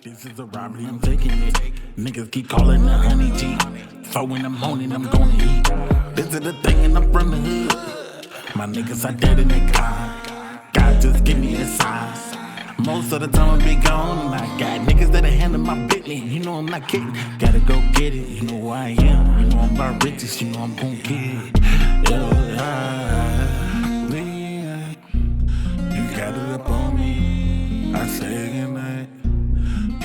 This is a robbery, I'm taking it. Niggas keep calling the honey G. 4 in the morning, I'm gonna eat. This is the thing and I'm from the hood. My niggas are dead in their car. God just give me a sign. Most of the time I be gone and I got niggas that'll handle my business. You know I'm not kidding. Gotta go get it. You know who I am. You know I'm about riches. You know I'm gon' get it. You got it up on me. I say goodnight.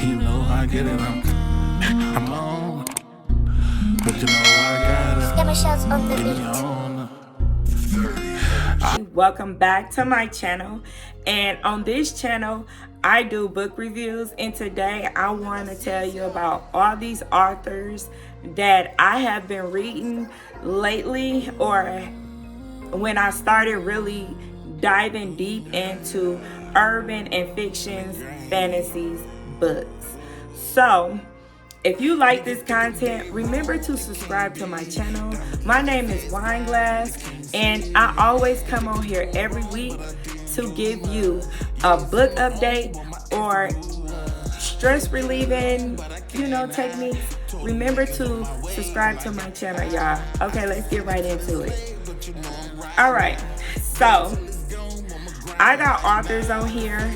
You know I get it. I'm on. But you know I got it. On the beat. Welcome back to my channel, and on this channel I do book reviews, and today I want to tell you about all these authors that I have been reading lately, or when I started really diving deep into urban and fictions, fantasies, books. So if you like this content, remember to subscribe to my channel. My name is Wineglass, and I always come on here every week to give you a book update or stress relieving, techniques. Remember to subscribe to my channel, y'all. Okay, let's get right into it. All right, so I got authors on here.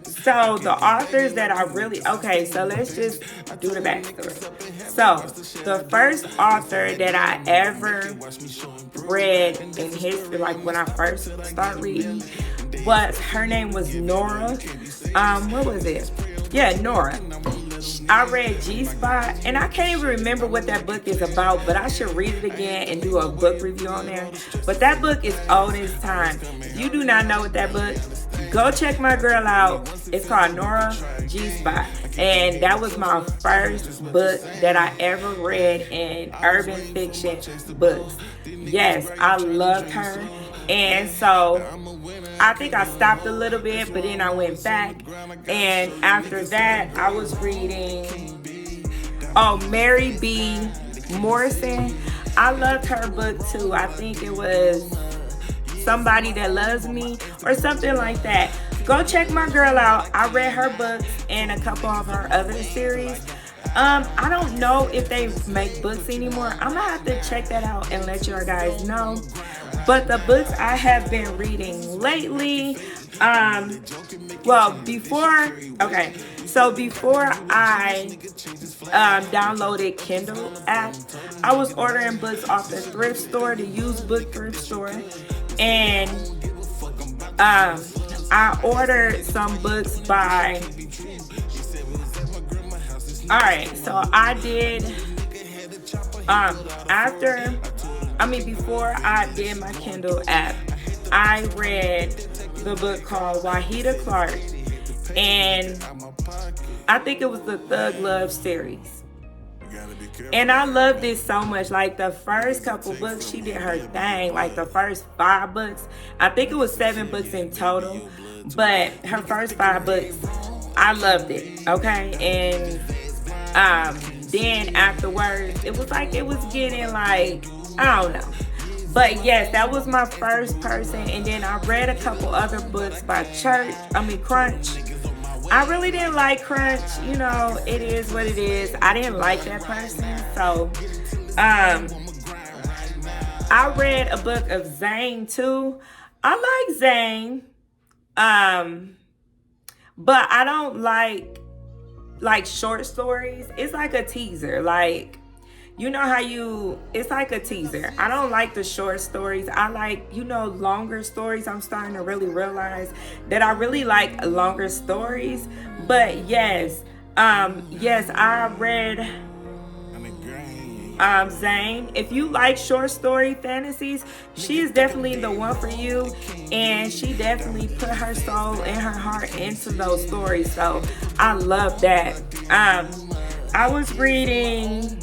So the authors that I really, so let's just do the backstory. So the first author that I ever read in history, like when I first started reading, her name was Noire. What was it? Yeah, Noire. I read G-Spot, and I can't even remember what that book is about, but I should read it again and do a book review on there. But that book is old as time. If you do not know what that book, go check my girl out. It's called Noire G-Spot, and that was my first book that I ever read in urban fiction books. Yes, I loved her, and so I think I stopped a little bit, but then I went back, and after that I was reading Mary B. Morrison. I loved her book too. I think it was Somebody That Loves Me or something like that. Go check my girl out. I read her books and a couple of her other series. I don't know if they make books anymore. I'm gonna have to check that out and let you guys know. But the books I have been reading lately, before I downloaded Kindle app, I was ordering books off the thrift store, the used book thrift store, and I ordered some books by, so I did, before I did my Kindle app, I read the book called Wahida Clark, and I think it was the Thug Love series. And I loved it so much. Like the first couple books, she did her thing. Like the first 5 books, I think it was 7 books in total, but her first 5 books, I loved it. Okay, and then afterwards, it was getting like, I don't know. But yes, that was my first person. And then I read a couple other books by Chunch. I really didn't like Crunch. It is what it is. I didn't like that person. So I read a book of Zane too. I like Zane. But I don't like short stories. It's like a teaser. Like, it's like a teaser. I don't like the short stories. I like, longer stories. I'm starting to really realize that I really like longer stories. But yes, I read Zane. If you like short story fantasies, she is definitely the one for you, and she definitely put her soul and her heart into those stories. So I love that. I was reading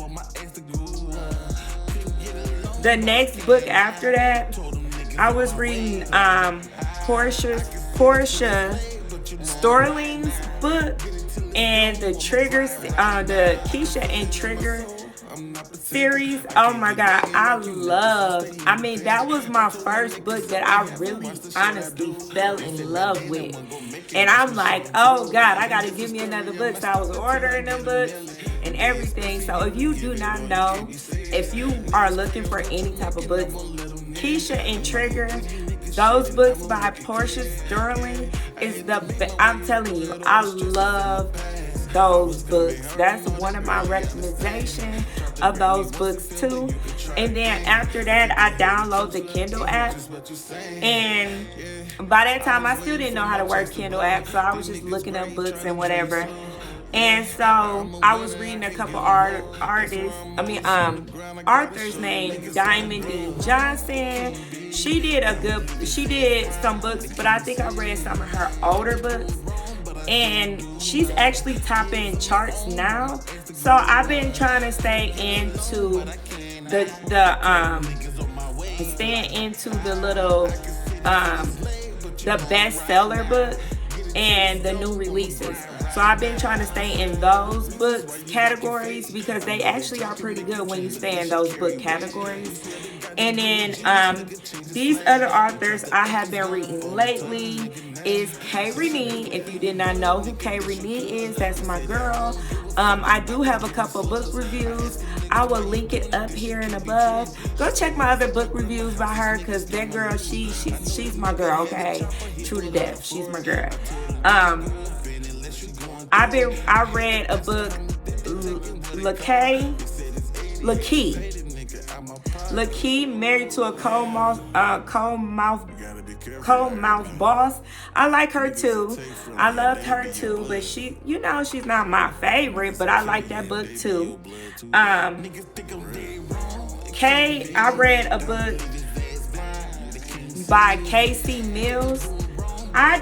the next book after that. I was reading Porscha Sterling's book, and the Keisha and Trigger series. Oh my God, I mean, that was my first book that I really honestly fell in love with. And I'm like, oh God, I gotta give me another book. So I was ordering them books and everything. So if you do not know, if you are looking for any type of books, Keisha and Trigger, those books by Porscha Sterling is I'm telling you, I love those books. That's one of my recommendations of those books too. And then after that, I download the Kindle app. And by that time, I still didn't know how to work Kindle app, so I was just looking up books and whatever. And so I was reading a couple authors named Diamond D. Johnson. She did some books, but I think I read some of her older books. And she's actually topping charts now. So I've been trying to stay into the bestseller book and the new releases. So I've been trying to stay in those books categories because they actually are pretty good when you stay in those book categories. And then these other authors I have been reading lately is K. Renee. If you did not know who K. Renee is, that's my girl. I do have a couple book reviews. I will link it up here and above. Go check my other book reviews by her because that girl, she's my girl, okay? True to death, she's my girl. I read a book, LaKia, Married to a Cold Mouth Boss. I like her too. I loved her too, but she's not my favorite, but I like that book too. I read a book by K.C. Mills. So I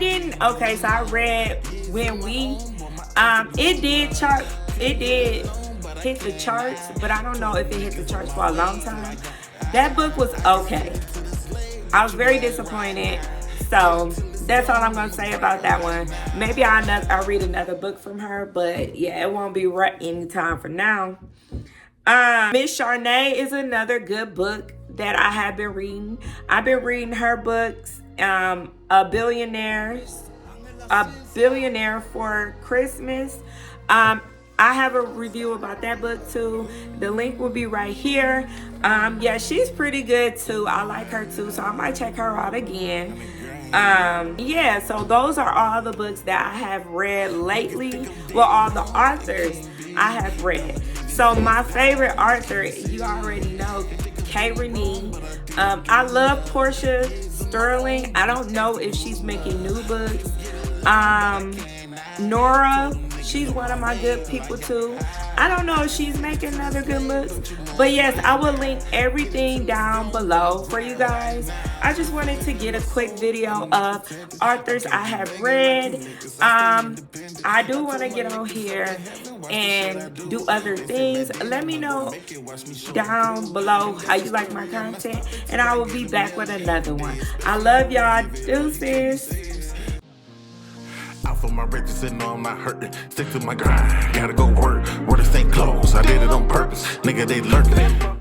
read When We, it did hit the charts, but I don't know if it hit the charts for a long time. That book was okay. I was very disappointed. So that's all I'm gonna say about that one. Maybe I'll read another book from her, but yeah, it won't be right anytime for now. Miss Charnay is another good book that I have been reading. I've been reading her books, A Billionaire for Christmas. I have a review about that book too. The link will be right here. Yeah, she's pretty good too. I like her too, so I might check her out again. Yeah, so those are all the books that I have read lately. Well, all the authors I have read. So my favorite author, you already know, K. Renee. I love Porscha Sterling. I don't know if she's making new books. Noire, she's one of my good people too. I don't know if she's making another good books, but yes, I will link everything down below for you guys. I just wanted to get a quick video of authors I have read. I do want to get on here and do other things. Let me know down below how you like my content, and I will be back with another one. I love y'all. Deuces. Out for my riches and no, I'm not hurting. Stick to my grind, gotta go work. Where this ain't close, I did it on purpose. Nigga, they lurking.